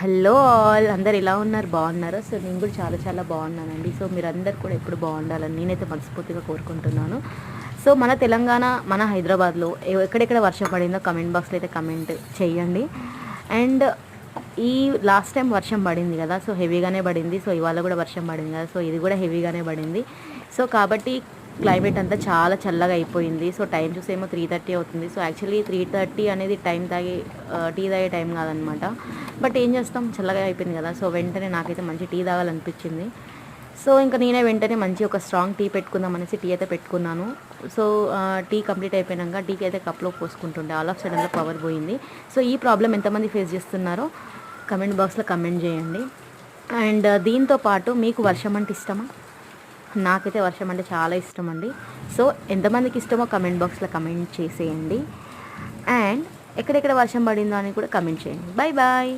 Hello all, అందరు ఎలా ఉన్నారు? బాగున్నారా? సో నేను కూడా చాలా చాలా బాగున్నానండి. సో మీరందరు కూడా ఎప్పుడు బాగుండాలని నేనైతే మనస్ఫూర్తిగా కోరుకుంటున్నాను. సో మన తెలంగాణ, మన హైదరాబాద్లో ఎక్కడెక్కడ వర్షం పడిందో కమెంట్ బాక్స్లో అయితే కమెంట్ చేయండి. అండ్ ఈ లాస్ట్ టైం వర్షం పడింది కదా, సో హెవీగానే పడింది. సో ఇవాళ కూడా వర్షం పడింది కదా, సో ఇది కూడా హెవీగానే పడింది. సో కాబట్టి క్లైమేట్ అంతా చాలా చల్లగా అయిపోయింది. సో టైం చూసేమో 3:30 అవుతుంది. సో యాక్చువల్లీ 3:30 అనేది టీ తాగే టైం కాదనమాట. బట్ ఏం చేస్తాం, చల్లగా అయిపోయింది కదా. సో వెంటనే నాకైతే మంచి టీ తాగాలనిపించింది. సో ఇంకా నేనే వెంటనే మంచి ఒక స్ట్రాంగ్ టీ పెట్టుకుందాం అనేసి టీ అయితే పెట్టుకున్నాను. సో టీ కంప్లీట్ అయిపోయాక టీకి అయితే కప్లో పోసుకుంటుండే ఆల్ ఆఫ్ సడన్గా పవర్ పోయింది. సో ఈ ప్రాబ్లం ఎంతమంది ఫేస్ చేస్తున్నారో కమెంట్ బాక్స్లో కమెంట్ చేయండి. అండ్ దీంతో పాటు మీకు వర్షం అంటే ఇష్టమా? నాకైతే వర్షం అంటే చాలా ఇష్టం అండి. సో ఎంతమందికి ఇష్టమో కమెంట్ బాక్స్లో కమెంట్ చేసేయండి. అండ్ ఎక్కడెక్కడ వర్షం పడిందో అని కూడా కమెంట్ చేయండి. Bye bye.